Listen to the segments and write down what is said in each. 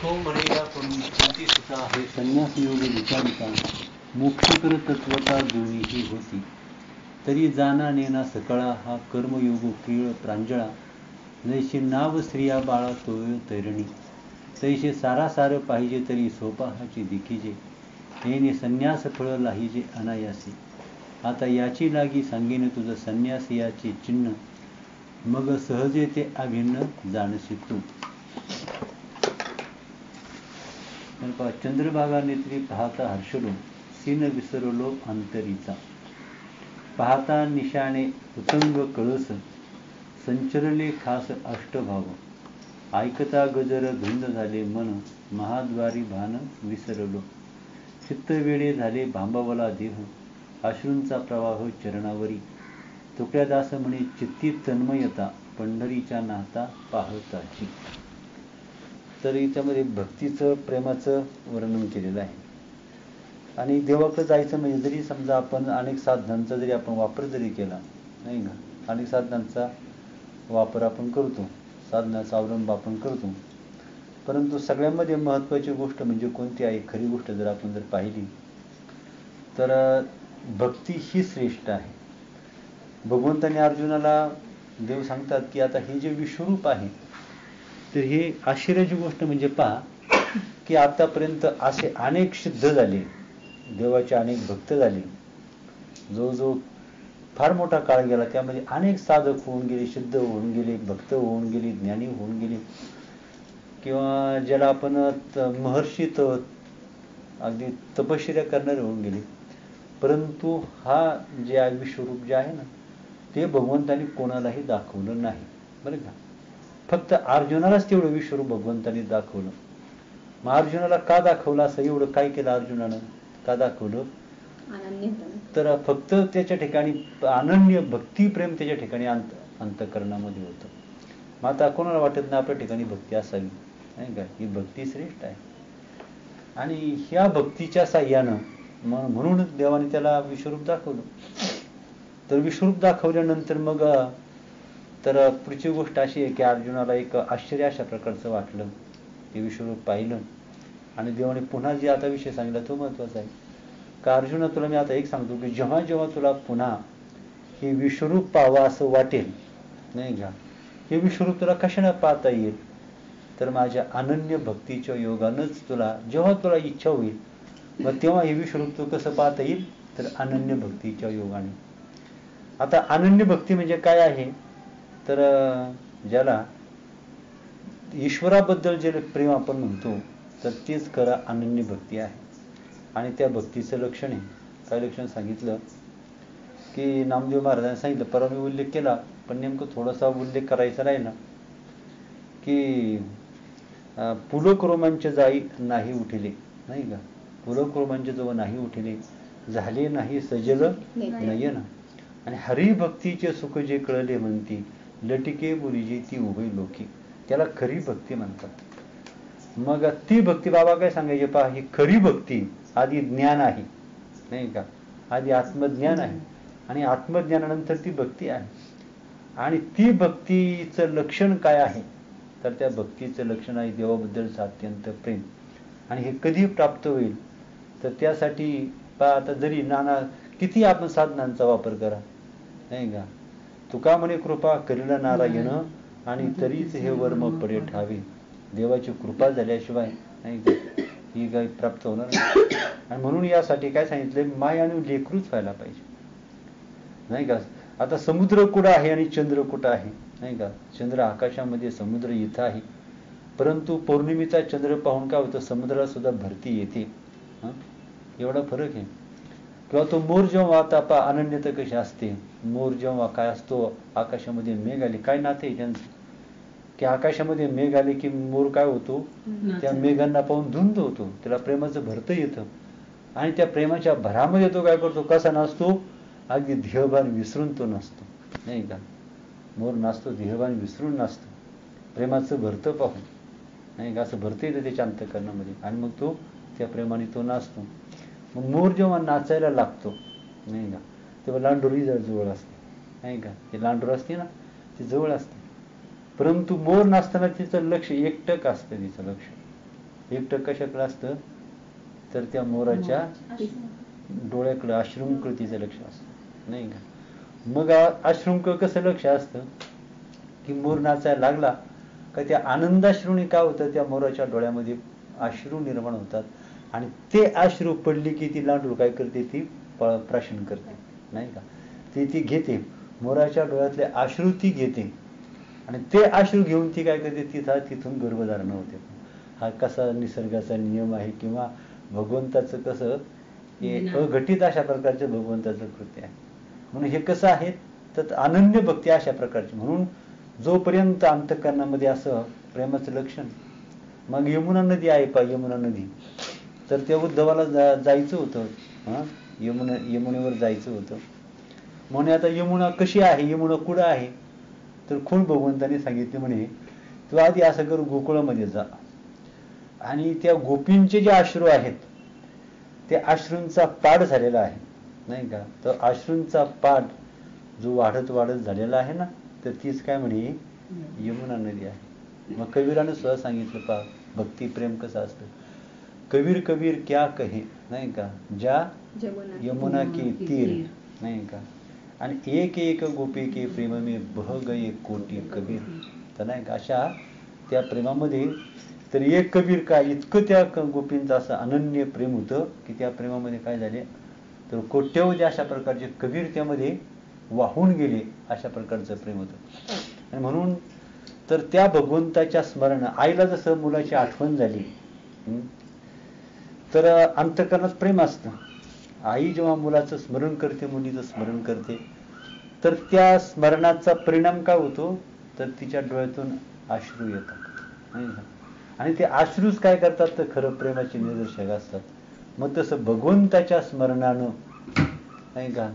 तो म्हणेला कोणती सुद्धा हे संन्यास योग विचारिता मोक्षकर तत्वता दोन्हीही होती. तरी जाना नेना सकळा हा कर्मयोग क्रीळ प्रांजळा. जैसे नाव स्त्रिया बाळा तोय तैरणी. तैसे सारासार पाहिजे तरी सोपाहाची दिकीजे. येणे संन्यास फळ लाहिजे अनायासी. आता याची लागी सांगेन तुझं संन्यास याचे चिन्ह. मग सहजे ते अभिन्न जाणशी तू. चंद्रभागा नेत्री पाहता हर्षलो. सीन विसरलो अंतरीचा. पाहता निशाणे उतंग कळस. संचरले खास अष्टभाव. ऐकता गजर धुंद झाले मन. महाद्वारी भान विसरलो. चित्त वेडे झाले भांबावला देह. अश्रूंचा प्रवाह चरणावरी. तुकड्यादास म्हणे चित्ती तन्मयता. पंढरीच्या नाता पाहताची. तर याच्यामध्ये भक्तीचं प्रेमाचं वर्णन केलेलं आहे. आणि देवाकडे जायचं म्हणजे जरी समजा आपण अनेक साधनांचा जरी आपण वापर जरी केला नाही का, अनेक साधनांचा वापर आपण करतो, साधनाचा अवलंब आपण करतो, परंतु सगळ्यामध्ये महत्त्वाची गोष्ट म्हणजे कोणती आहे, खरी गोष्ट जर आपण जर पाहिली तर भक्ती ही श्रेष्ठ आहे. भगवंताने अर्जुनाला देव सांगतात की आता हे जे विश्वरूप आहे तर हे आश्चर्याची गोष्ट म्हणजे पहा की आतापर्यंत असे अनेक सिद्ध झाले, देवाचे अनेक भक्त झाले, जो जो फार मोठा काळ गेला त्यामध्ये अनेक साधक होऊन गेले, सिद्ध होऊन गेले, भक्त होऊन गेले, ज्ञानी होऊन गेले, किंवा ज्याला आपण महर्षी अगदी तपश्चर्या करणारे होऊन गेले. परंतु हा जे विश्वरूप जे आहे ना ते भगवंतानी कोणालाही दाखवलं नाही बरं का. फक्त अर्जुनालाच तेवढं विश्वरूप भगवंतानी दाखवलं. मग अर्जुनाला का दाखवलं, असं एवढं काय केलं अर्जुनानं, का दाखवलं, तर फक्त त्याच्या ठिकाणी अनन्य भक्ती प्रेम त्याच्या ठिकाणी अंतःकरणामध्ये होतं. मग आता कोणाला वाटत नाही आपल्या ठिकाणी भक्ती असावी नाही का, ही भक्ती श्रेष्ठ आहे. आणि ह्या भक्तीच्या साह्यानं म्हणूनच देवाने त्याला विश्वरूप दाखवलं. तर विश्वरूप दाखवल्यानंतर मग तर पुढची गोष्ट अशी आहे की अर्जुनाला एक आश्चर्य अशा प्रकारचं वाटलं, ते विश्वरूप पाहिलं आणि देवाने पुन्हा जे आता विषय सांगितला तो महत्वाचा आहे. का अर्जुना तुला मी आता एक सांगतो की जेव्हा जेव्हा तुला पुन्हा हे विश्वरूप पाहावं असं वाटेल नाही का, हे विश्वरूप तुला कशाने पाहता येईल, तर माझ्या अनन्य भक्तीच्या योगानंच तुला, जेव्हा तुला इच्छा होईल मग तेव्हा हे विश्वरूप तू कसं पाहता येईल, तर अनन्य भक्तीच्या योगाने. आता अनन्य भक्ती म्हणजे काय आहे, तर ज्याला ईश्वराबद्दल जे प्रेम आपण म्हणतो तर तेच खरं अनन्य भक्ती आहे. आणि त्या भक्तीचं लक्षण आहे, काय लक्षण सांगितलं की नामदेव महाराजांनी सांगितलं, परवा मी उल्लेख केला पण नेमकं थोडासा उल्लेख करायचा राहिला की पुलक रोमांच जाई नाही उठिले नाही का, पुलक रोमांच जवळ नाही उठिले, झाले नाही सजल नयन, आणि हरिभक्तीचे सुख जे कळले म्हणती, लटिके मुलीजी ती उभे लोकी, त्याला खरी भक्ती म्हणतात. मग ती भक्ती बाबा काय सांगायचे पहा, ही खरी भक्ती आधी ज्ञान आहे नाही का, आधी आत्मज्ञान आहे आणि आत्मज्ञानानंतर ती भक्ती आहे. आणि ती भक्तीचं लक्षण काय आहे, तर त्या भक्तीचं लक्षण आहे देवाबद्दलचं अत्यंत प्रेम. आणि हे कधी प्राप्त होईल, तर त्यासाठी पहा आता जरी नाना किती आपण साधनांचा वापर करा नाही का, तुका म्हणे कृपा करील नारायण आणि तरीच हे वर्म पडे ठावे, देवाची कृपा झाल्याशिवाय नाही का ही काही प्राप्त होणार नाही. आणि म्हणून यासाठी काय सांगितले, माय आणि लेकरूच व्हायला पाहिजे नाही का. आता समुद्र कुठं आहे आणि चंद्र कुठं आहे नाही का, चंद्र आकाशामध्ये, समुद्र इथं आहे, परंतु पौर्णिमेचा चंद्र पाहून काय होतं, समुद्राला सुद्धा भरती येते, एवढा फरक आहे. किंवा तो मोर जेव्हा आता पहा अनन्यता कशी असते, मोर जेव्हा काय असतो आकाशामध्ये मेघ आले, काय नाते आहे त्यांचं की आकाशामध्ये मेघ आले की मोर काय होतो, त्या मेघांना पाहून धुंद होतो, त्याला प्रेमाचं भरतं येतं आणि त्या प्रेमाच्या भरामध्ये तो काय करतो, कसा नाचतो, अगदी ध्येयभान विसरून तो नाचतो नाही का. मोर नाचतो ध्येयभान विसरून नाचतो, प्रेमाचं भरतं पाहून नाही का, असं भरतं येतं त्याच्या अंतःकरणामध्ये आणि मग तो त्या प्रेमाने तो नाचतो. मग मोर जेव्हा नाचायला लागतो नाही का, तेव्हा लांडोरी जवळ असते नाही का, ती लांडोर असते ना ती जवळ असते, परंतु मोर नाचताना तिचं लक्ष एकटक असतं, तिचं लक्ष एकटं कशाकडे असतं तर त्या मोराच्या डोळ्याकडे अश्रुंकृतीचं लक्ष असतं, नाही का. मग अश्रुंक कसं लक्ष असतं की मोर नाचायला लागला का त्या आनंदाश्रूने काय होतं, त्या मोराच्या डोळ्यामध्ये अश्रू निर्माण होतात आणि ते अश्रू पडली की ती लांडूर काय करते, ती प्राशन करते, नाही का. ती घेते मोराच्या डोळ्यातले अश्रू, ती घेते आणि ते अश्रू घेऊन ती काय करते, तिथून गर्भधारण होते. हा कसा निसर्गाचा नियम आहे किंवा भगवंताचं कसं हे अघटित अशा प्रकारचं भगवंताचं कृत्य आहे. म्हणून हे कसं आहे तर अनन्य भक्ती अशा प्रकारची. म्हणून जोपर्यंत अंतःकरणामध्ये असं प्रेमाचं लक्षण. मग यमुना नदी आहे यमुना नदी, तर त्या उद्धवाला जायचं होतं, यमुनेवर जायचं होतं. म्हणे आता यमुना कशी आहे, यमुना कुठं आहे, तर खूण भगवंताने सांगितले म्हणे तू आधी असं कर, गोकुळामध्ये जा आणि त्या गोपींचे जे अश्रू आहेत ते अश्रूंचा पाठ झालेला आहे, नाही का. तर अश्रूंचा पाठ जो वाढत वाढत झालेला आहे ना, तर तीच काय म्हणे यमुना नदी आहे. मग कबीरानं सुद्धा सांगितलं पा भक्ती प्रेम कसं असतं. कबीर कबीर क्या कहे, नाही का, ज्या यमुना के तीर, नाही का. आणि एक एक गोपी के प्रेम में बह गए कोटी कबीर, तर नाही का अशा त्या प्रेमामध्ये. तर एक कबीर काय इतकं त्या गोपींचं असं अनन्य प्रेम होतं की त्या प्रेमामध्ये काय झाले तर कोट्यवधी अशा प्रकारचे कबीर त्यामध्ये वाहून गेले, अशा प्रकारचं प्रेम होतं. आणि म्हणून तर त्या भगवंताच्या स्मरण, आईला जसं मुलाची आठवण झाली तर अंतःकरणात प्रेम असतं. आई जेव्हा मुलाचं स्मरण करते, मुलीचं स्मरण करते, तर त्या स्मरणाचा परिणाम काय होतो तर तिच्या डोळ्यातून अश्रू येतात, नाही का. आणि ते अश्रूच काय करतात तर खरं प्रेमाचे निदर्शक असतात. मग तसं भगवंताच्या स्मरणानं, नाही का,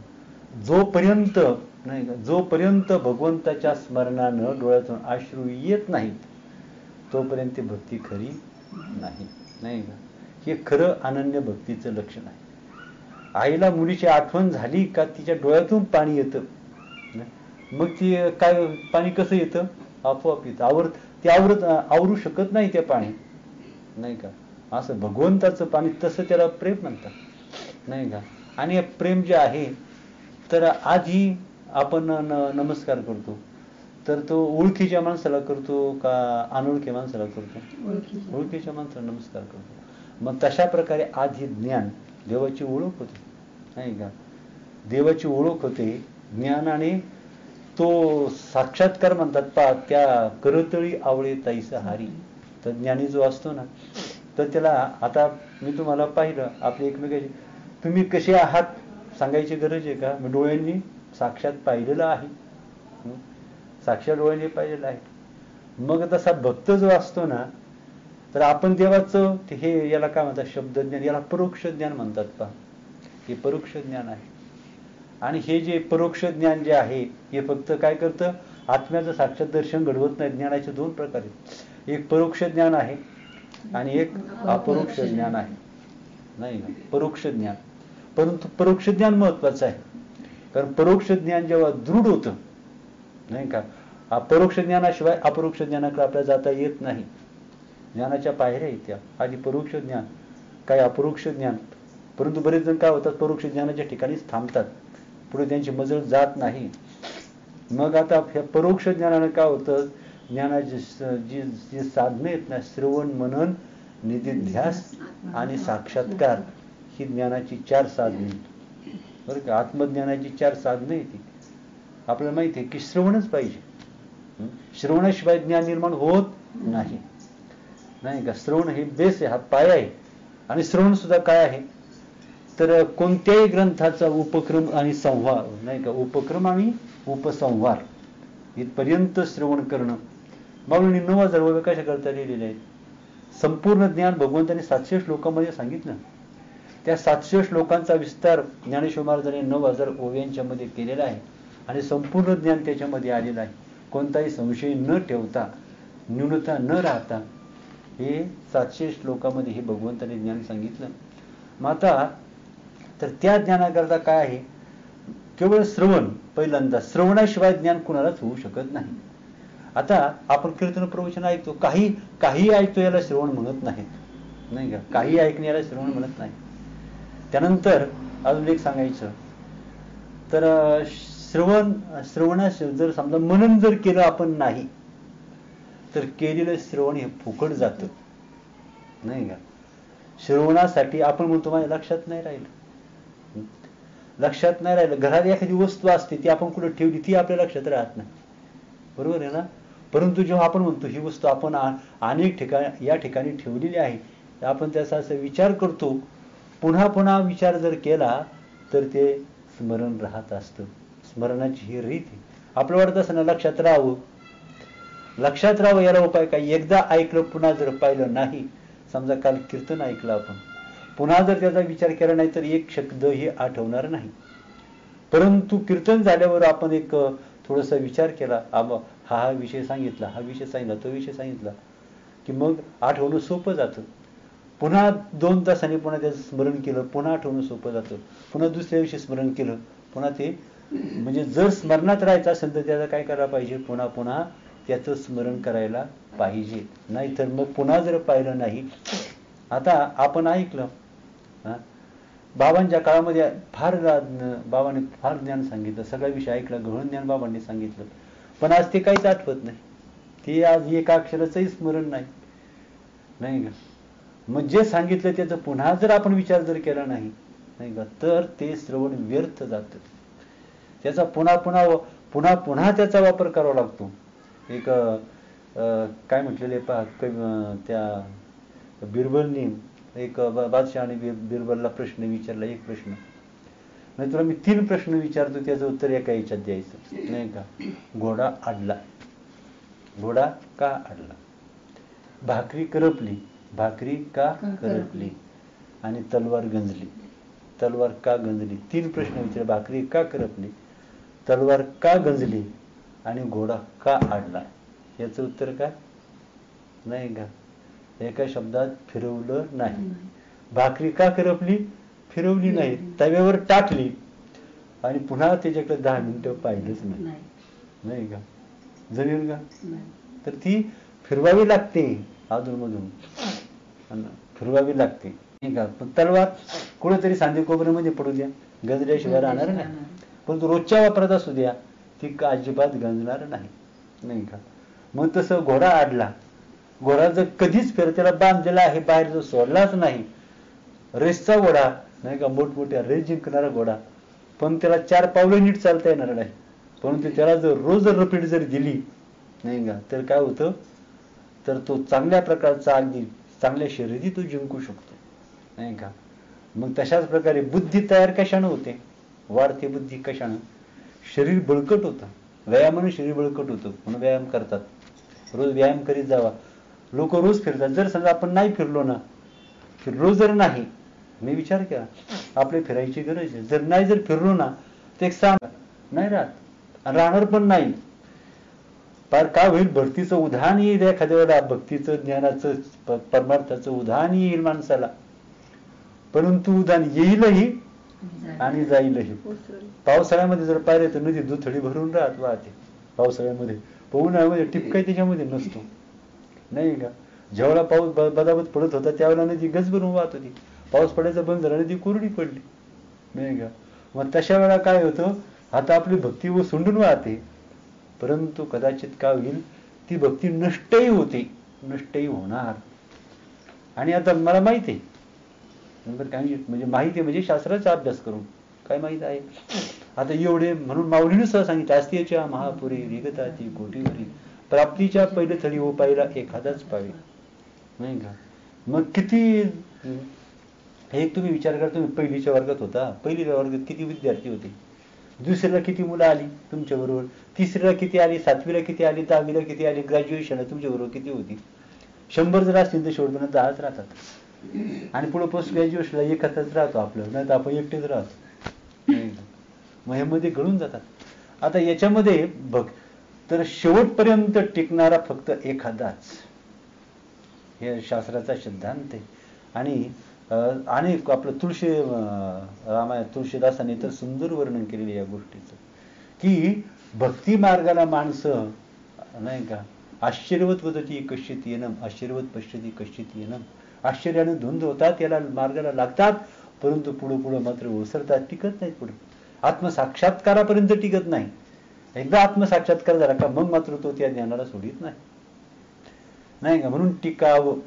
जोपर्यंत, नाही का, जोपर्यंत भगवंताच्या स्मरणानं डोळ्यातून अश्रू येत नाहीत तोपर्यंत भक्ती खरी नाही, नाही का. हे खरं अनन्य भक्तीचं लक्षण आहे. आईला मुलीची आठवण झाली का तिच्या डोळ्यातून पाणी येतं. मग ती काय पाणी कसं येतं, आपोआप येतं. ते आवरू शकत नाही ते पाणी, नाही का. असं भगवंताचं पाणी, तसं त्याला प्रेम म्हणतात, नाही का. आणि प्रेम जे आहे तर आधी आपण नमस्कार करतो तर तो ओळखीच्या माणसाला करतो का अनोळखी माणसाला करतो, ओळखीच्या माणसाला नमस्कार करतो. मग तशा प्रकारे आधी ज्ञान, देवाची ओळख होते, नाही का. देवाची ओळख होते ज्ञानाने. तो साक्षात्कार म्हणतात पा त्या करतळी आवळे तैसा हारी. तर ज्ञानी जो असतो ना तर त्याला, आता मी तुम्हाला पाहिलं आपले एकमेकांची, तुम्ही कसे आहात सांगायची गरज आहे का. मी डोळ्यांनी साक्षात पाहिलेलं आहे, साक्षात डोळ्यांनी पाहिलेलं आहे. मग तसा भक्त जो असतो ना तर आपण देवाचं हे याला काय म्हणतात शब्दज्ञान, याला परोक्ष ज्ञान म्हणतात पा. हे परोक्ष ज्ञान आहे. आणि हे जे परोक्ष ज्ञान जे आहे हे फक्त काय करतं, आत्म्याचं साक्षात दर्शन घडवत नाही. ज्ञानाचे दोन प्रकार आहेत, एक परोक्ष ज्ञान आहे आणि एक अपरोक्ष ज्ञान आहे, नाही का. परोक्ष ज्ञान, परंतु परोक्ष ज्ञान महत्वाचं आहे, कारण परोक्ष ज्ञान जेव्हा दृढ होतं, नाही का. अपरोक्ष ज्ञानाशिवाय अपरोक्ष ज्ञानाकडे आपल्याला जाता येत नाही. ज्ञानाच्या पायऱ्या आहेत त्या, आधी परोक्ष ज्ञान, काय अपरोक्ष ज्ञान. परंतु बरेच जण काय होतात, परोक्ष ज्ञानाच्या ठिकाणीच थांबतात, पुढे त्यांची मजल जात नाही. मग आता परोक्ष ज्ञानानं काय होतं, ज्ञानाची जी साधनं आहेत ना, श्रवण मनन निधिध्यास आणि साक्षात्कार, ही ज्ञानाची 4 साधने, बरं का. आत्मज्ञानाची 4 साधने आहेत. आपल्याला माहिती आहे की श्रवणच पाहिजे, श्रवणाशिवाय ज्ञान निर्माण होत नाही, नाही का. श्रवण हे बेस आहे, हा पाया आहे. आणि श्रवण सुद्धा काय आहे तर कोणत्याही ग्रंथाचा उपक्रम आणि संवार, नाही का, उपक्रम आणि उपसंहार इथपर्यंत श्रवण करणं. माऊलींनी 9000 ओव्या कशा करता लिहिलेल्या आहेत. संपूर्ण ज्ञान भगवंतांनी 700 श्लोकांमध्ये सांगितलं. त्या 700 श्लोकांचा विस्तार ज्ञानेश्वर महाराजांनी 9000 ओव्यांच्या मध्ये केलेला आहे आणि संपूर्ण ज्ञान त्याच्यामध्ये आलेलं आहे. कोणताही संशय न ठेवता, न्यूनता न राहता हे 700 श्लोकामध्ये हे भगवंतांनी ज्ञान सांगितलं. मग आता तर त्या ज्ञानाकरता काय आहे, केवळ श्रवण. पहिल्यांदा श्रवणाशिवाय ज्ञान कुणालाच होऊ शकत नाही. आता आपण कीर्तन प्रवचन ऐकतो, काही ऐकतो, याला श्रवण म्हणत नाहीत, नाही का. काही ऐकण्याला श्रवण म्हणत नाही. त्यानंतर अजून एक सांगायचं तर श्रवणास जर समजा मनन जर केलं आपण नाही तर केलेलं श्रवण हे फुकट जातं, नाही का. श्रवणासाठी आपण म्हणतो माझ्या लक्षात नाही राहिलं, लक्षात नाही राहिलं. घरात एखादी वस्तू असते ती आपण कुठे ठेवली ती आपल्या लक्षात राहत नाही, बरोबर आहे ना. परंतु जेव्हा आपण म्हणतो ही वस्तू आपण अनेक ठिकाणी या ठिकाणी ठेवलेली आहे, आपण त्याचा असा विचार करतो, पुन्हा पुन्हा विचार जर केला तर ते स्मरण राहत असतं. स्मरणाची ही रीत आहे. आपलं वाटत असं ना लक्षात राहावं, लक्षात राहावं याला उपाय काय. एकदा ऐकलं पुन्हा जर पाहिलं नाही, समजा काल कीर्तन ऐकलं आपण, पुन्हा जर त्याचा विचार केला नाही तर एक शब्द हे आठवणार नाही. परंतु कीर्तन झाल्यावर आपण एक थोडासा विचार केला, हा विषय सांगितला, हा विषय सांगितला, तो विषय सांगितला, की मग आठवणं सोपं जातं. पुन्हा 2 तासांनी पुन्हा त्याचं स्मरण केलं, पुन्हा आठवणं सोपं जातं. पुन्हा दुसऱ्या विषयी स्मरण केलं, पुन्हा ते म्हणजे जर स्मरणात राहायचं असेल तर त्याचं काय करायला पाहिजे, पुन्हा पुन्हा त्याचं स्मरण करायला पाहिजे. नाहीतर मग पुन्हा जर पाहिलं नाही. आता आपण ऐकलं, बाबांच्या काळामध्ये बाबांनी फार ज्ञान सांगितलं, सगळा विषय ऐकला, गहन ज्ञान बाबांनी सांगितलं, पण आज ते काहीच आठवत नाही. ते आज एका अक्षराचंही स्मरण नाही, नाही का. मग जे सांगितलं त्याचं पुन्हा जर आपण विचार जर केला नाही, नाही का, तर ते श्रवण व्यर्थ जातं. त्याचा पुन्हा पुन्हा पुन्हा पुन्हा त्याचा वापर करावा लागतो. एक काय म्हटलेले पहा त्या बिरबलनी एक बादशहाने बिरबलला प्रश्न विचारला, एक प्रश्न नाही तुला मी 3 प्रश्न विचारतो, त्याचं उत्तर एका याच्यात द्यायचं, नाही का. घोडा अडला, घोडा का अडला, भाकरी करपली, भाकरी का करपली, आणि तलवार गंजली, तलवार का गंजली. 3 प्रश्न विचारले. भाकरी का करपली, तलवार का गंजली आणि घोडा का अडला. याचं उत्तर काय, नाही का, एका शब्दात फिरवलं नाही. भाकरी का करपली, फिरवली नाही, तव्यावर टाकली आणि पुन्हा त्याच्याकडे 10 मिनिटं पाहिलंच नाही, नाही का. जमेल का. तर ती फिरवावी लागते, अधूनमधून फिरवावी लागते, नाही का. पण तलवार कुठेतरी सांधे कोपऱ्यामध्ये पडू द्या, गंजल्याशिवाय राहणार नाही. परंतु रोजच्या वापरात असू द्या, ती अजिबात गंजणार नाही, नाही का. मग तसं घोडा अडला, घोडा जर कधीच त्याला बांधलेला आहे, बाहेर जर सोडलाच नाही, रेसचा घोडा, नाही का, मोठमोठ्या रेस जिंकणारा घोडा, पण त्याला 4 पावलं नीट चालता येणार नाही. परंतु त्याला जर रोज रिपीट जर दिली, नाही का, तर काय होतं, तर तो चांगल्या प्रकारचा अगदी चांगल्या शर्यती तो जिंकू शकतो, नाही का. मग तशाच प्रकारे बुद्धी तयार कशानं होते, वाढते बुद्धी कशानं, शरीर बळकट होतं, व्यायामाने शरीर बळकट होतं, म्हणून व्यायाम करतात. रोज व्यायाम करीत जावा. लोक रोज फिरतात. जर समजा आपण नाही फिरलो ना, फिरलो जर नाही, मी विचार केला आपले फिरायची गरज आहे, जर नाही जर फिरलो ना तर एक सांग नाही राहत, राहणार पण नाही. पार काय होईल, भक्तीचं उधाण येईल एखाद्या वेळेला, भक्तीचं ज्ञानाचं परमार्थाचं उधाण येईल माणसाला, परंतु उधाण येईलही आणि जाईलही. पावसाळ्यामध्ये जर पाहिलं तर नदी दुथडी भरून वाहते पावसाळ्यामध्ये, उन्हाळ्यामध्ये टिपकाही त्याच्यामध्ये नसतो, नाही का. जेवढा पाऊस बदाबद पडत होता त्यावेळेला नदी गज भरून वाहत होती, पाऊस पडायचा बंद झाला नदी कोरडी पडली, नाही का. मग तशा वेळा काय होतं, आता आपली भक्ती व सोंडून वाहते, परंतु कदाचित काय होईल, ती भक्ती नष्टही होते, नष्टही होणार. आणि आता मला माहिती आहे, म्हणजे माहिती म्हणजे शास्त्राचा अभ्यास करून काय माहित आहे. आता एवढे म्हणून माऊलीने सुद्धा सांगितलं, अस्तेच्या महापुरी विगताची कोटीवरी, प्राप्तीच्या पहिले थडी हो पाहिला एखादाच पावे, नाही का. मग किती हे तुम्ही विचार करा, तुम्ही पहिलीच्या वर्गात होता, पहिलीच्या वर्गात किती विद्यार्थी होते, दुसरीला किती मुलं आली तुमच्या बरोबर, तिसरीला किती आली, 7वीला किती आली, 10वीला किती आली, ग्रॅज्युएशनला तुमच्या बरोबर किती होती. 100 जर असतील तर शेवटपर्यंत 10च राहतात, आणि पुढे पोस्ट ग्रॅज्युएशनला एकत्रच राहतो आपलं, नाही तर आपण एकटेच राहतो, मग ह्यामध्ये गळून जातात. आता याच्यामध्ये बघ, तर शेवटपर्यंत टिकणारा फक्त एखादाच, हे शास्त्राचा सिद्धांत आहे. आणि आपलं रामायण तुळशीदासांनी तर सुंदर वर्णन केलेले या गोष्टीचं, की भक्ती मार्गाला माणसं, नाही का, आश्चर्यवत वदती कश्चित येनम, आश्चर्यवत पश्यती कश्चित येनम, आश्चर्याने धुंद होतात, याला मार्गाला लागतात, परंतु पुढे पुढे मात्र ओसरतात, टिकत नाहीत पुढे, आत्मसाक्षात्कारापर्यंत टिकत नाही. एकदा आत्मसाक्षात्कार झाला का मग मात्र तो त्या ज्ञानाला सोडित नाही, नाही का. म्हणून टिकावं,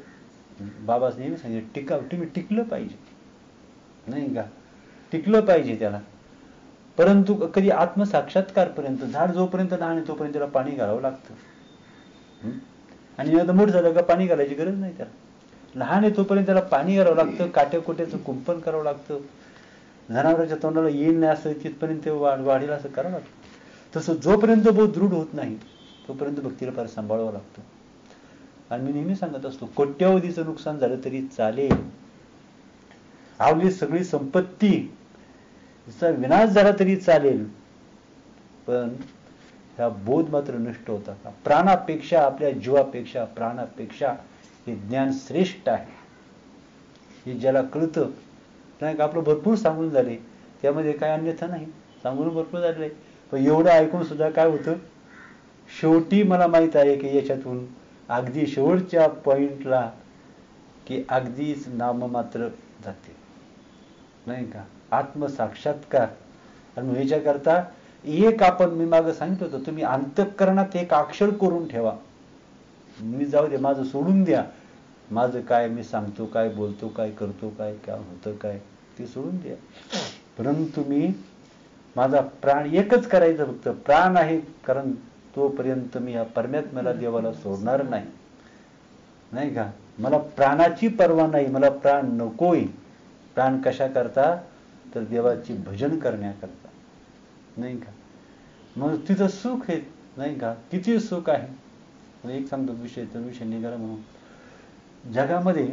बाबा नेहमी सांगितलं टिकावं, तुम्ही टिकलं पाहिजे, नाही का, टिकलं पाहिजे त्याला. परंतु कधी आत्मसाक्षात्कारपर्यंत, झाड जोपर्यंत लहान आहे तोपर्यंत त्याला पाणी घालावं लागतं, आणि आता मोठं झालं का पाणी घालायची गरज नाही त्याला. लहान आहे तोपर्यंत त्याला पाणी घालावं लागतं, काट्याकोट्याचं कुंपण करावं लागतं, जनावरांच्या तोंडाला येईल नाही असं तिथपर्यंत वाढेल असं करावं लागतं. तसं जोपर्यंत बोध दृढ होत नाही तोपर्यंत भक्तीला फार सांभाळावं लागतं. आणि मी नेहमी सांगत असतो, कोट्यावधीचं नुकसान झालं तरी चालेल, आपली सगळी संपत्ती विनाश झाला तरी चालेल, पण ह्या बोध मात्र नष्ट होता का. प्राणापेक्षा, आपल्या जीवापेक्षा, प्राणापेक्षा हे ज्ञान श्रेष्ठ आहे, हे ज्याला कळतं, नाही का. आपलं भरपूर सांगून झाले, त्यामध्ये काय अन्यथा नाही, सांगून भरपूर झालेलं आहे, पण एवढं ऐकून सुद्धा काय होतं, शेवटी मला माहित आहे की याच्यातून अगदी शेवटच्या पॉइंटला की अगदीच नाममात्र जाते, नाही का, आत्मसाक्षात्कार. आणि ह्याच्याकरता एक आपण, मी मागं सांगितलं होतं, तुम्ही अंतःकरणात एक अक्षर करून ठेवा, मी जाऊ दे, माझं सोडून द्या, माझं काय, मी सांगतो काय, बोलतो काय, करतो काय, काय होतं काय, ते सोडून द्या, परंतु मी माझा प्राण एकच करायचं, फक्त प्राण आहे, कारण तोपर्यंत मी या परमात्म्याला, देवाला सोडणार नाही, नाही का. मला प्राणाची पर्वा नाही, मला प्राण नकोय. प्राण कशा करता, तर देवाची भजन करण्याकरता, नाही का. मग तिथं सुख आहे, नाही का, किती सुख आहे. एक सांगतो विषय निघाला म्हणून, जगामध्ये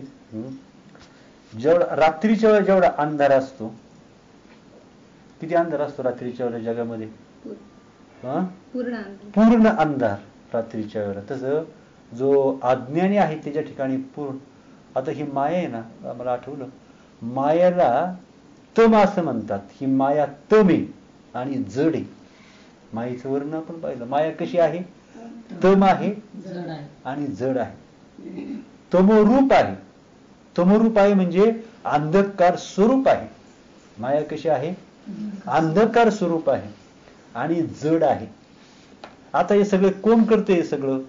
जेवढा रात्रीच्या वेळेला जेवढा अंधार असतो, किती अंधार असतो रात्रीच्या वेळेला जगामध्ये, पूर्ण अंधार रात्रीच्या वेळेला. तसं जो अज्ञानी आहे त्याच्या ठिकाणी पूर्ण. आता ही माया आहे ना, मला आठवलं, मायाला तम असं म्हणतात. ही माया तम आहे आणि जड आहे. मायेचं वर्ण आपण पाहिलं, माया कशी आहे, तम आहे आणि जड आहे. तमोरूप आहे, तमोरूप आहे म्हणजे अंधकार स्वरूप आहे. माया कशी आहे, अंधकार स्वरूप आहे आणि जड आहे. आता हे सगळं कोण करते, हे सगळं,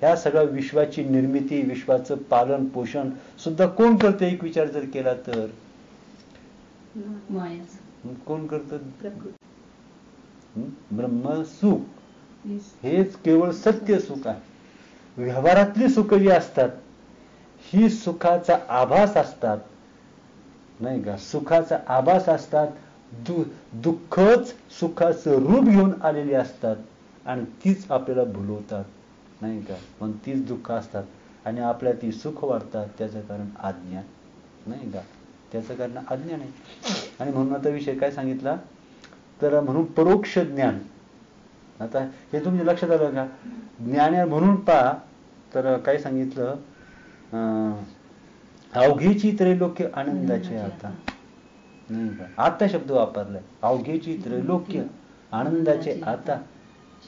ह्या सगळ्या विश्वाची निर्मिती, विश्वाचं पालन पोषण सुद्धा कोण करते, एक विचार जर केला तर कोण करत, ब्रह्म सुख हेच केवळ सत्य सुख आहे. व्यवहारातली सुख जी असतात ही सुखाचा आभास असतात, नाही का, सुखाचा आभास असतात. दुःखच सुखाचं रूप घेऊन आलेली असतात आणि तीच आपल्याला भुलवतात, नाही का. पण तीच दुःख असतात आणि आपल्या ती सुख वाटतात. त्याचं कारण अज्ञान, नाही का, त्याचं कारण अज्ञान आहे. आणि म्हणून आता विषय काय सांगितला, तर म्हणून परोक्ष ज्ञान. आता हे तुमच्या लक्षात आलं का, ज्ञान म्हणून पहा, तर काय सांगितलं, अवघेची त्रैलोक्य आनंदाचे आता, नाही का, आता शब्द वापरलाय, अवघेची त्रैलोक्य आनंदाचे आता,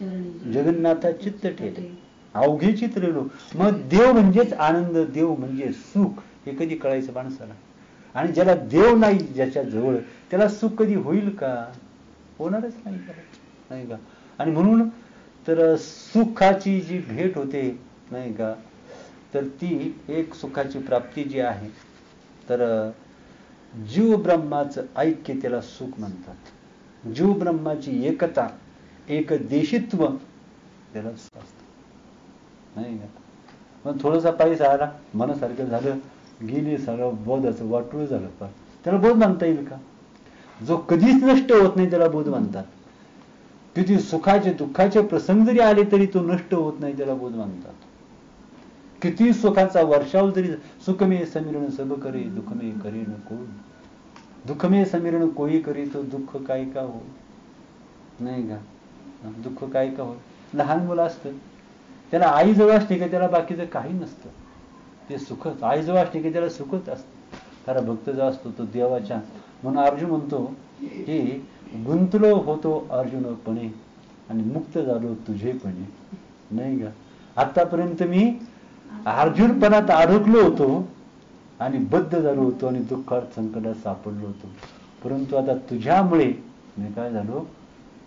जगन्नाथा चित्त ठेले. अवघेची त्रैलोक्य, मग देव म्हणजेच आनंद, देव म्हणजे सुख, हे कधी कळायचं माणसाला. आणि ज्याला देव नाही, ज्याच्या जवळ, त्याला सुख कधी होईल का, होणारच नाही, नाही का. आणि म्हणून तर सुखाची जी भेट होते, नाही का, तर ती एक सुखाची प्राप्ती जी आहे, तर जीव ब्रह्माचं ऐक्य त्याला सुख म्हणतात. जीव ब्रह्माची एकता, एक देशित्व त्याला सुख असतं, नाही का. पण थोडासा पैसा आला, मनासारखं झालं, गेली, सगळं बोधाचं वाटूळ झालं, पण त्याला बोध मानता येईल का. जो कधीच नष्ट होत नाही त्याला बोध मानतात. किती सुखाचे दुःखाचे प्रसंग जरी आले तरी तो नष्ट होत नाही, त्याला बोध मानतात. किती सुखाचा वर्षाव जरी, सुखमे समीरण सब करे, दुःखमे करे न कोई, दुःखमे समीरण कोई करे, तो दुःख काय का हो, नाही का, दुःख काय का हो. लहान मुलं असतं, त्याला आई जवळ असते का त्याला बाकीचं काही नसतं, ते सुखच, आई जवळ असते की त्याला सुखच असतं. खरा भक्त जो असतो तो देवाच्या. म्हणून अर्जुन म्हणतो की गुंतलो होतो अर्जुनपणे आणि मुक्त झालो तुझेपणे, नाही का. आतापर्यंत मी अर्जुनपणात अडकलो होतो, आणि बद्ध झालो होतो आणि दुःखात संकटात सापडलो होतो. परंतु आता तुझ्यामुळे मी काय झालो,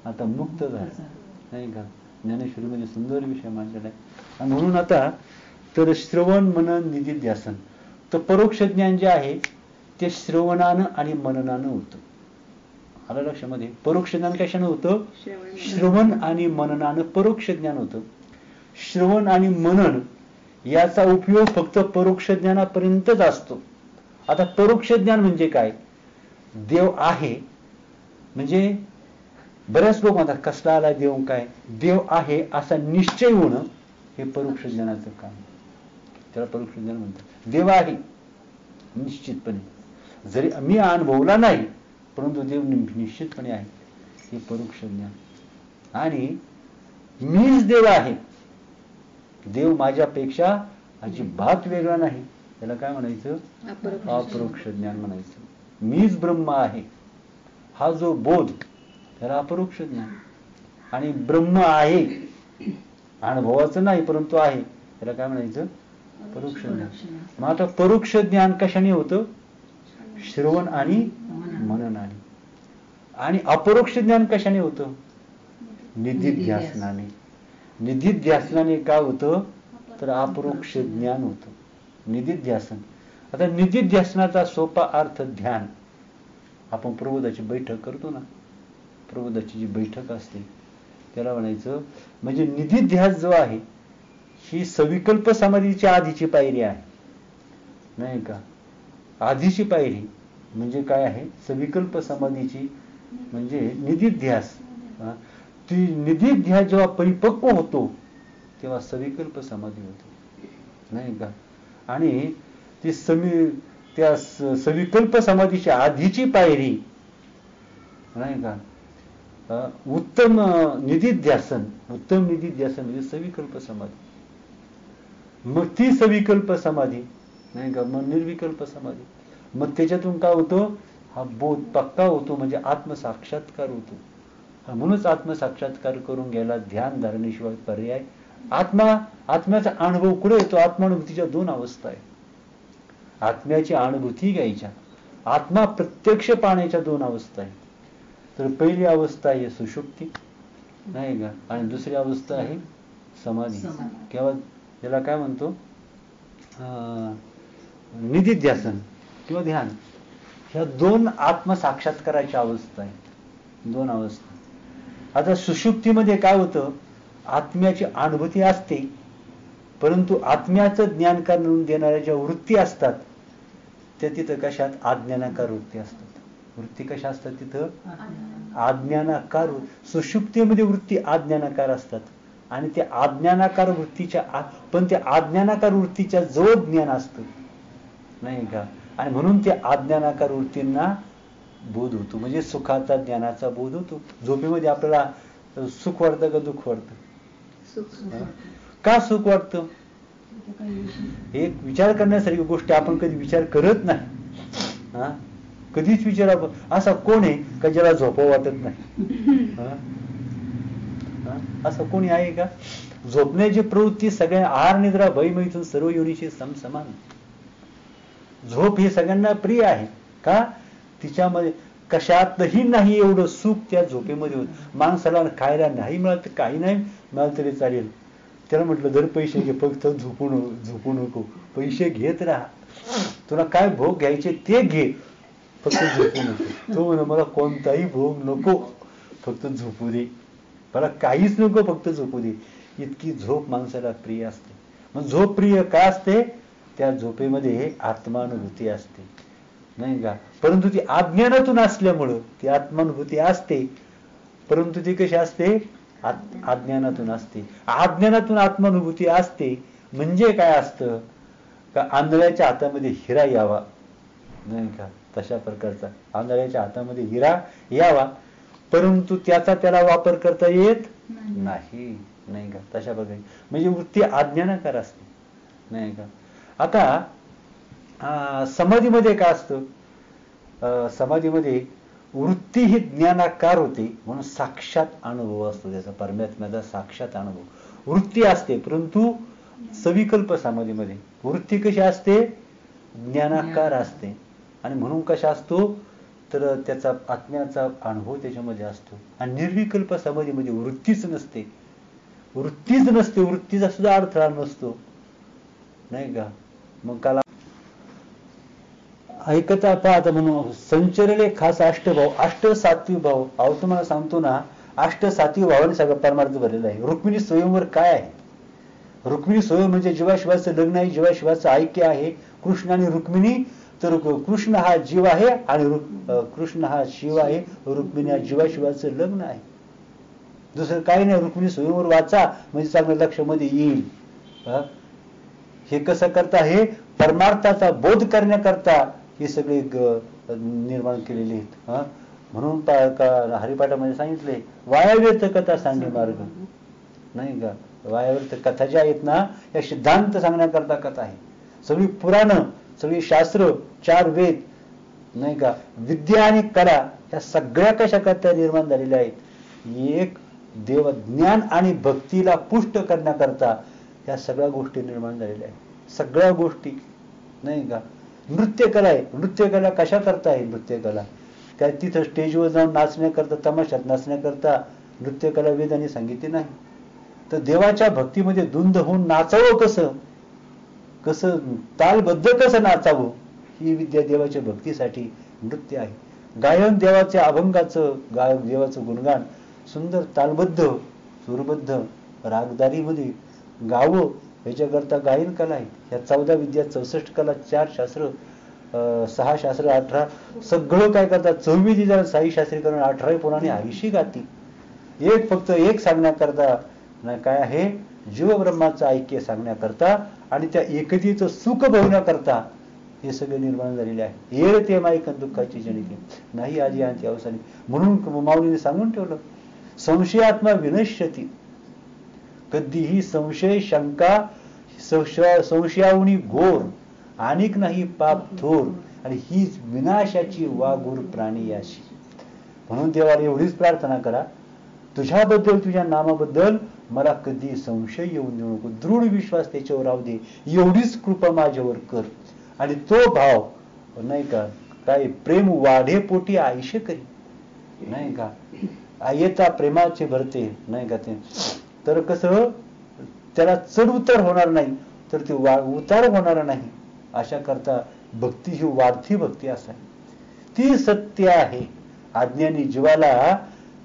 आता मुक्त झालो. नाही का? ज्ञानेश्वरीमध्ये सुंदर विषय मांडलेला आहे. आणि म्हणून आता तर श्रवण मनन निधिध्यासन, तर परोक्ष ज्ञान जे आहे ते श्रवणानं आणि मननानं होतं. आलं लक्षामध्ये? परोक्ष ज्ञान कशानं होतं? श्रवण आणि मननानं परोक्ष ज्ञान होतं. श्रवण आणि मनन याचा उपयोग फक्त परोक्ष ज्ञानापर्यंतच असतो. आता परोक्ष ज्ञान म्हणजे काय? देव आहे म्हणजे बऱ्याच लोक म्हणतात कसला आला देव, काय देव आहे असा निश्चय होणं हे परोक्ष ज्ञानाचं काम. त्याला परोक्ष ज्ञान म्हणतात. देव आहे निश्चितपणे, जरी मी अनुभवला नाही परंतु देव निश्चितपणे आहे, हे परोक्ष ज्ञान. आणि मीच देव आहे, देव माझ्यापेक्षा अजिबात वेगळा नाही, त्याला काय म्हणायचं? अपरोक्ष ज्ञान म्हणायचं. मीच ब्रह्म आहे हा जो बोध, त्याला अपरोक्ष ज्ञान. आणि ब्रह्म आहे अनुभवाचं नाही परंतु आहे, त्याला काय म्हणायचं? परोक्ष ज्ञान. मग आता परोक्ष ज्ञान कशाने होतं? श्रवण आणि मननाने. आणि अपरोक्ष ज्ञान कशाने होतं? निधिध्यासनाने. निधिध्यासनाने काय होतं? तर अपरोक्ष ज्ञान होतं. निधिध्यासन. आता निधिध्यासनाचा सोपा अर्थ ध्यान. आपण प्रबोधाची बैठक करतो ना, प्रबोधाची जी बैठक असते त्याला म्हणायचं म्हणजे निधिध्यास जो आहे ही सविकल्प समाधीच्या आधीची पायरी आहे, नाही का? आधीची पायरी म्हणजे काय आहे? सविकल्प समाधीची म्हणजे निधिध्यास. ती निधिध्यास जेव्हा परिपक्व होतो तेव्हा सविकल्प समाधी होते, नाही का? आणि ती त्या सविकल्प समाधीच्या आधीची पायरी, नाही का? उत्तम निधिध्यासन. उत्तम निधिध्यासन म्हणजे सविकल्प समाधी. मग ती सविकल्प समाधी, नाही का? मग निर्विकल्प समाधी. मग त्याच्यातून काय होतं? हा बोध पक्का होतो, म्हणजे आत्मसाक्षात्कार होतो. म्हणूनच आत्मसाक्षात्कार करून घ्यायला ध्यान धारणेशिवाय पर्याय. आत्म्याचा अनुभव कुठे येतो? आत्मानुभूतीच्या दोन अवस्था आहेत. आत्म्याची अनुभूती घ्यायच्या, आत्मा प्रत्यक्ष पाहण्याच्या दोन अवस्था आहेत. तर पहिली अवस्था आहे सुषुप्ती, नाही का? आणि दुसरी अवस्था आहे समाधी किंवा त्याला काय म्हणतो? निधिध्यासन किंवा ध्यान. ह्या दोन आत्मसाक्षात्काराच्या अवस्था आहेत, दोन अवस्था. आता सुषुप्तीमध्ये काय होतं? आत्म्याची अनुभूती असते परंतु आत्म्याचं ज्ञान करून देणाऱ्या ज्या वृत्ती असतात त्या तिथं कशात? अज्ञानाकार वृत्ती असतात. वृत्ती कशा असतात तिथं? अज्ञानाकार. सुषुप्तीमध्ये वृत्ती अज्ञानाकार असतात आणि त्या अज्ञानाकार वृत्तीच्या पण त्या अज्ञानाकार वृत्तीच्या जवळ ज्ञान असतं, नाही का? आणि म्हणून त्या अज्ञानाकार वृत्तींना बोध होतो, म्हणजे सुखाचा ज्ञानाचा बोध होतो. झोपेमध्ये आपल्याला सुख वाटतं का दुःख वाटतं? का सुख वाटतं? एक विचार करण्यासारखी गोष्ट आपण कधी विचार करत नाही. कधीच विचार असा कोण आहे का ज्याला झोपावं वाटत नाही? असं कोणी आहे का? झोपण्याची प्रवृत्ती सगळ्या आहार निद्रा भय मैथून सर्व योनीशी समसमान. झोप हे सगळ्यांना प्रिय आहे का? तिच्यामध्ये कशातही नाही एवढं सुख त्या झोपेमध्ये होत. माणसाला खायला नाही मिळालं तर काही नाही मिळालं तरी चालेल. त्याला म्हटलं जर पैसे घे, फक्त झोपू नको, पैसे घेत राहा, तुला काय भोग घ्यायचे ते घे, फक्त झोपू नको. तो म्हणा मला कोणताही भोग नको, फक्त झोपू दे, मला काहीच नको, फक्त झोपू दे. इतकी झोप माणसाला प्रिय असते. मग झोप प्रिय का असते? त्या झोपेमध्ये आत्मानुभूती असते, नाही का? परंतु ती अज्ञानातून असल्यामुळं ती आत्मानुभूती असते परंतु ती कशी असते? अज्ञानातून असते. अज्ञानातून आत्मानुभूती असते म्हणजे काय असतं? का आंधळ्याच्या हातामध्ये हिरा यावा, नाही का? तशा प्रकारचा आंधळ्याच्या हातामध्ये हिरा यावा परंतु त्याचा त्याला वापर करता येत नाही, नाही का? तशा प्रकारे म्हणजे वृत्ती अज्ञानाकार असते, नाही का? आता समाधीमध्ये काय असतं? समाधीमध्ये वृत्ती ही ज्ञानाकार होते म्हणून साक्षात अनुभव असतो त्याचा, परमात्म्याचा साक्षात अनुभव. वृत्ती असते परंतु सविकल्प समाधीमध्ये वृत्ती कशी असते? ज्ञानाकार असते. आणि म्हणून कशा असतो तर त्याचा आत्म्याचा अनुभव त्याच्यामध्ये असतो. आणि निर्विकल्प समाधीमध्ये वृत्तीच नसते. वृत्तीचा सुद्धा अडथळा नसतो, नाही का. मग काला ऐकता पाहता म्हणून संचरले खास अष्टभाव, अष्ट सात्विक भाव. अहो तुम्हाला सांगतो ना, अष्ट सात्विक भावाने सगळं परमार्थ भरलेला आहे. रुक्मिणी स्वयंवर काय आहे? रुक्मिणी स्वयं म्हणजे जीवाशिवाचं लग्न आहे, जीवाशिवाचं ऐक्य आहे. कृष्ण आणि रुक्मिणी, तर कृष्ण हा जीव आहे आणि कृष्ण हा शिव आहे. रुक्मिणी हा जीवाशिवाचं लग्न आहे, दुसरं काही नाही. रुक्मिणी स्वयंवर वाचा म्हणजे चांगलं लक्षामध्ये येईल. हे कसं करता? हे परमार्थाचा बोध करण्याकरता हे सगळे निर्माण केलेले आहेत. म्हणून हरिपाठामध्ये सांगितले वायाव्यर्थ कथा सांगे मार्ग, नाही का. वायाव्यर्थ कथा ज्या आहेत ना, या सिद्धांत सांगण्याकरता कथा आहे. सगळी पुराणं, सगळी शास्त्र, 4 वेद, नाही का, विद्या आणि कला, ह्या सगळ्या कशा करता निर्माण झालेल्या आहेत? एक देव ज्ञान आणि भक्तीला पुष्ट करण्याकरता ह्या सगळ्या गोष्टी निर्माण झालेल्या आहेत. सगळ्या गोष्टी, नाही का. नृत्यकला आहे. नृत्यकला कशा करता आहे? नृत्यकला त्या तिथं स्टेजवर जाऊन नाचण्याकरता, तमाशात नाचण्याकरता नृत्यकला वेदांनी सांगितली नाही. तर देवाच्या भक्तीमध्ये धुंद होऊन नाचावं कसं, कसं तालबद्ध कसं नाचावं, ही विद्या देवाच्या भक्तीसाठी नृत्य आहे. गायन देवाच्या अभंगाचं, देवाचं गुणगान सुंदर तालबद्ध, सूरबद्ध रागदारीमध्ये गावं, ह्याच्याकरता गायन कला आहे. ह्या 14 विद्या, 64 कला, 4 शास्त्र, 6 शास्त्र, 18 सगळं काय करतात? 24 जण 6 शास्त्री करून 18 पुराणे हरीशी गाती. फक्त एक सांगण्याकरता काय आहे? जीवब्रह्माचं ऐक्य सांगण्याकरता आणि त्या एकतेचं सुख भोगण्याकरता हे सगळे निर्माण झालेले आहे. येळ ते माईक दुःखाची जनिके नाही आधी आणि अवसानी. म्हणून माऊलीने सांगून ठेवलं, संशयात्मा विनश्यती. कधीही संशय शंका संशयावनी घोर, अनेक नाही पाप थोर, आणि हीच विनाशाची वाघोर प्राणी याशी. म्हणून देवाला एवढीच प्रार्थना करा, तुझ्याबद्दल, तुझ्या नामाबद्दल मला कधी संशय येऊन देऊ नको, दृढ विश्वास त्याच्यावर राहू दे, एवढीच कृपा माझ्यावर कर. आणि तो भाव, नाही का, काय प्रेम वाढे पोटी आयुष्य करी, नाही का. येता प्रेमाचे भरते, नाही का. ते तर कसं त्याला चढ उतार होणार नाही, तर ते उतार होणार नाही. अशा करता भक्ती ही वाढती भक्ती असावी. ती सत्य आहे. अज्ञानी जीवाला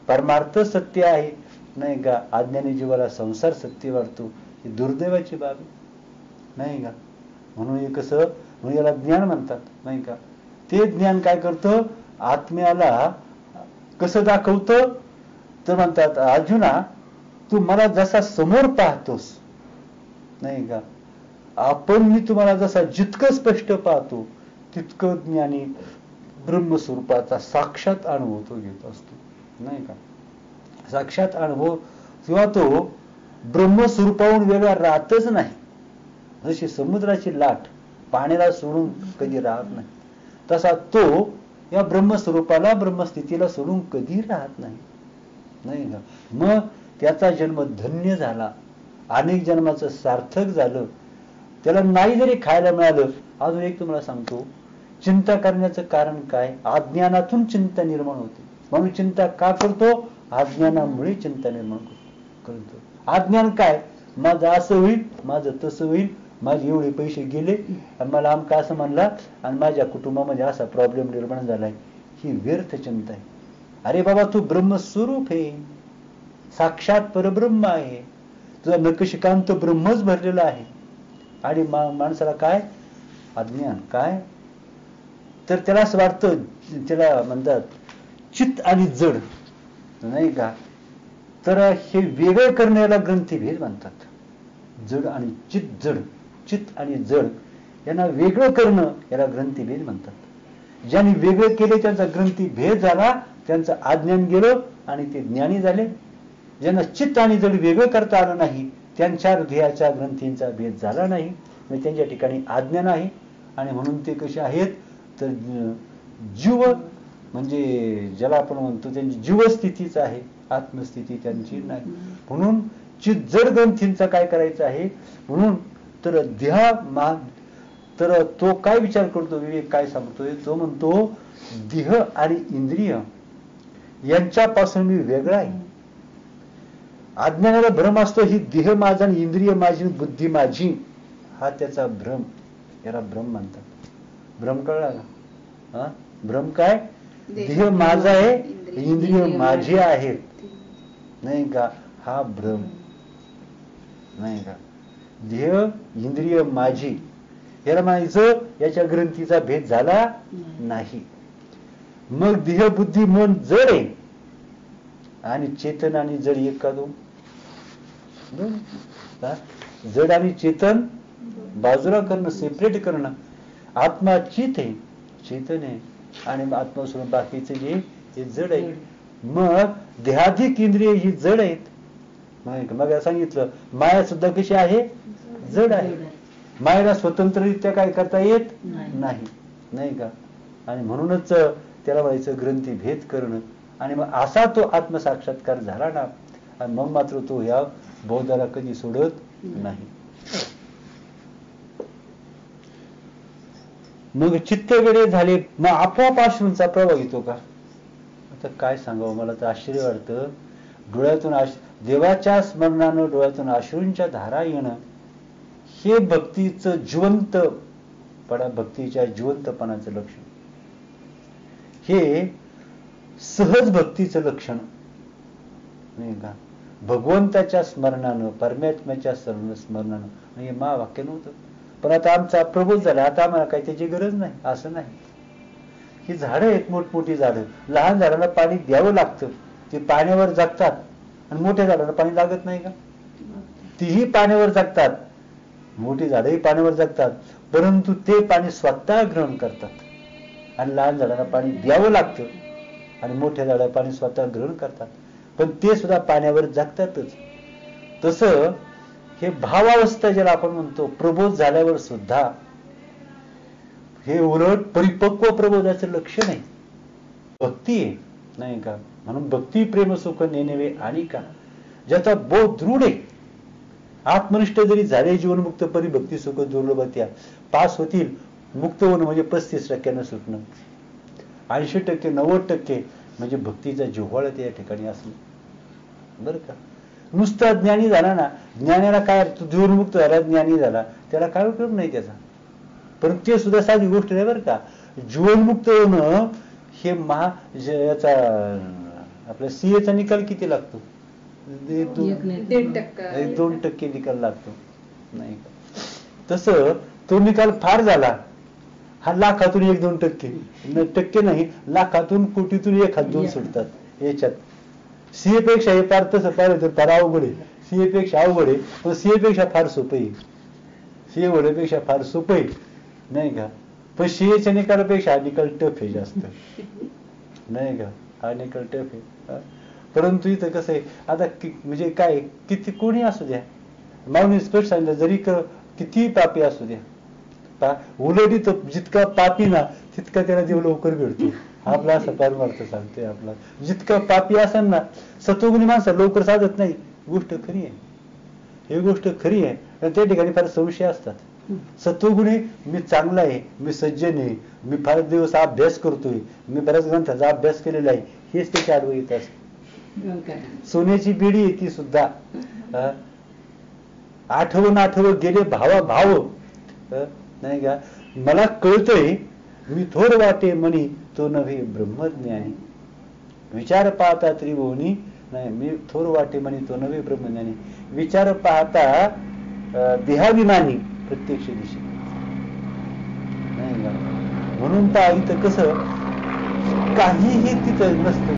परमार्थ सत्य आहे, नाही का. अज्ञानी जीवाला संसार सत्य वाटतो. ही दुर्दैवाची बाब, नाही का. म्हणून हे कसं, म्हणून याला ज्ञान म्हणतात, नाही का. ते ज्ञान काय करतं? आत्म्याला कसं दाखवतं? तर म्हणतात, अर्जुना तू मला जसा समोर पाहतोस, नाही का, मी तुम्हाला जसा जितकं स्पष्ट पाहतो तितकं ज्ञानी ब्रह्मस्वरूपाचा साक्षात अनुभव तो घेत असतो, नाही का. साक्षात अनुभव किंवा तो ब्रह्मस्वरूपाहून वेगळा राहतच नाही. जशी समुद्राची लाट पाण्याला सोडून कधी राहत नाही, तसा तो या ब्रह्मस्वरूपाला, ब्रह्मस्थितीला सोडून कधी राहत नाही, नाही का. मग त्याचा जन्म धन्य झाला, अनेक जन्माचं सार्थक झालं. त्याला नाही जरी खायला मिळालं. अजून एक तुम्हाला सांगतो, चिंता करण्याचं कारण काय? अज्ञानातून चिंता निर्माण होते. म्हणून चिंता का करतो? अज्ञानामुळे चिंता निर्माण करतो. अज्ञान काय? माझं असं होईल, माझं तसं होईल, माझे एवढे पैसे गेले, आणि मला आमका असं म्हणला, आणि माझ्या कुटुंबामध्ये असा प्रॉब्लेम निर्माण झालाय. ही व्यर्थ चिंता आहे. अरे बाबा, तू ब्रह्मस्वरूप आहे, साक्षात परब्रह्म आहे. तुझा नकशिकांत ब्रह्मच भरलेला आहे. आणि माणसाला काय? अज्ञान. काय? तर त्याला असं वाटतं, त्याला म्हणतात चित्त आणि जड, नाही का. तर हे वेगळे करण्याला ग्रंथीभेद म्हणतात. जड आणि चित्त, जड, चित्त आणि जड यांना वेगळं करणं याला ग्रंथीभेद म्हणतात. ज्यांनी वेगळे केले त्यांचा ग्रंथीभेद झाला, त्यांचं अज्ञान गेलं आणि ते ज्ञानी झाले. ज्यांना चित्त आणि जड वेगळं करता आलं नाही, त्यांच्या हृदयाच्या ग्रंथींचा भेद झाला नाही, म्हणजे त्यांच्या ठिकाणी अज्ञान आहे. आणि म्हणून ते कसे आहेत? तर जीव, म्हणजे ज्याला आपण म्हणतो त्यांची जीवस्थितीच आहे, आत्मस्थिती त्यांची नाही. म्हणून चित्त जड ग्रंथींचा काय करायचं आहे? म्हणून तर तर तो काय विचार करतो, विवेक काय सांगतोय, तो म्हणतो देह आणि इंद्रिय यांच्यापासून मी वेगळा आहे. अज्ञानाला भ्रम असतो, ही देह माझा आणि इंद्रिय माझी, बुद्धी माझी, हा त्याचा भ्रम, याला भ्रम म्हणतात. भ्रम कळला का? हा भ्रम काय? देह माझा आहे, इंद्रिय माझी आहेत, नाही का, हा भ्रम, नाही का. देह इंद्रिय माझी, याला म्हणायचं याच्या ग्रंथीचा भेद झाला नाही. मग देह बुद्धी मन जड आहे आणि चेतन आणि जड एक का दोन? जड आणि चेतन बाजूला करणं, सेपरेट करणं. आत्मा चित आहे, चेतन आहे, आणि आत्मा सोडून बाकीचे जे हे जड आहे. मग देहाधिक इंद्रिय ही जड आहेत. मग सांगितलं माया सुद्धा कशी आहे? जड आहे. मायेला स्वतंत्ररित्या काय करता येत नाही, नाही का. आणि म्हणूनच त्याला व्हायचं ग्रंथी भेद करणं. आणि मग असा तो आत्मसाक्षात्कार झाला ना, आणि मग मात्र तो या बौद्धाला कधी सोडत नाही. मग चित्त वेडे झाले, मग आपोआप अश्रूंचा प्रवाह येतो का? आता काय सांगावं, मला तर आश्चर्य वाटतं. डोळ्यातून देवाच्या स्मरणानं डोळ्यातून अश्रूंच्या धारा येणं, हे भक्तीचं जिवंतपणा, भक्तीच्या जिवंतपणाचं लक्षण, हे सहज भक्तीचं लक्षण, नाही का. भगवंताच्या स्मरणानं, परमात्म्याच्या स्मरणानं, हे महावाक्य नव्हतं. पण आता आमचा प्रबोध झाला, आता आम्हाला काही त्याची गरज नाही, असं नाही. ही झाडं आहेत, मोठमोठी झाडं, लहान झाडांना पाणी द्यावं लागतं, ते पाण्यावर जगतात. आणि मोठ्या झाडांना पाणी लागत नाही का? तीही पाण्यावर जगतात, मोठी झाडंही पाण्यावर जगतात, परंतु ते पाणी स्वतः ग्रहण करतात. आणि लहान झाडांना पाणी द्यावं लागतं, आणि मोठ्या झाडाला पाणी स्वतः ग्रहण करतात, पण ते सुद्धा पाण्यावर जगतातच. तसं हे भावावस्था ज्याला आपण म्हणतो, प्रबोध झाल्यावर सुद्धा हे उलट परिपक्व प्रबोधाचं लक्षण आहे, भक्ती आहे, नाही का. म्हणून भक्ती प्रेम सुख नेणवे आणि का, ज्याचा बोध दृढ आहे, आत्मनिष्ठ जरी झाले जीवनमुक्त परी भक्ती सुख दुर्लभत्या पास होतील. मुक्त होणं म्हणजे 35% सुटणं, 80% 90% म्हणजे भक्तीचा जिव्हाळा त्या ठिकाणी असणं, बरं का. नुसता ज्ञानी झाला ना, ज्ञानाला काय, जीवनमुक्त झाला, ज्ञानी झाला, त्याला काय उपयोग नाही त्याचा. पण ते सुद्धा साधी गोष्ट नाही, बरं का. जीवनमुक्त होणं हे याचा आपल्या सीएचा निकाल किती लागतो? 2% निकाल लागतो, नाही का. तसं तो निकाल फार झाला, हा लाखातून 1-2% नाही, लाखातून कोटीतून 1-2 सुटतात याच्यात. सीए पेक्षा हे फार, तसं पाहिलं तर फार अवघड आहे. सीए पेक्षा अवघड आहे, पण सीए पेक्षा फार सोपं आहे. सीए होण्यापेक्षा फार सोपं आहे, नाही का. पण सीएच्या निकालापेक्षा हा निकाल टफ आहे जास्त, नाही का. हा निकाल टफ आहे. परंतु इथं कसं आहे, आता म्हणजे काय, किती कोणी असू द्या, माऊली स्पष्ट सांगितलं, जरी किती पापी असू द्या, उलट इथं जितका पापी ना, तितका त्याला देव लवकर भेटतो. आपला असा परमार्थ सांगतोय आपला. जितका पापी असेल ना, सत्वगुणी माणसं लवकर साधत नाही. गोष्ट खरी आहे, ही गोष्ट खरी आहे. त्या ठिकाणी फार संशय असतात. सत्वगुणी मी चांगला आहे, मी सज्जन आहे, मी फार दिवस अभ्यास करतोय, मी बऱ्याच ग्रंथाचा अभ्यास केलेला आहे, हेच त्याच्या आडवं येत असत. सोन्याची बेडी आहे ती सुद्धा. आठवण गेले भाव, नाही का. मला कळतंय मी थोर वाटे म्हणी, तो नव्हे ब्रह्मज्ञानी. विचार पाहता त्रिभुवनी, नाही, मी थोर वाटे म्हणी, तो नव्हे ब्रह्मज्ञानी. विचार पाहता देहाभिमानी, प्रत्यक्ष दिशे, नाही का. म्हणून तर इथं कसं काहीही तिथं नसतं.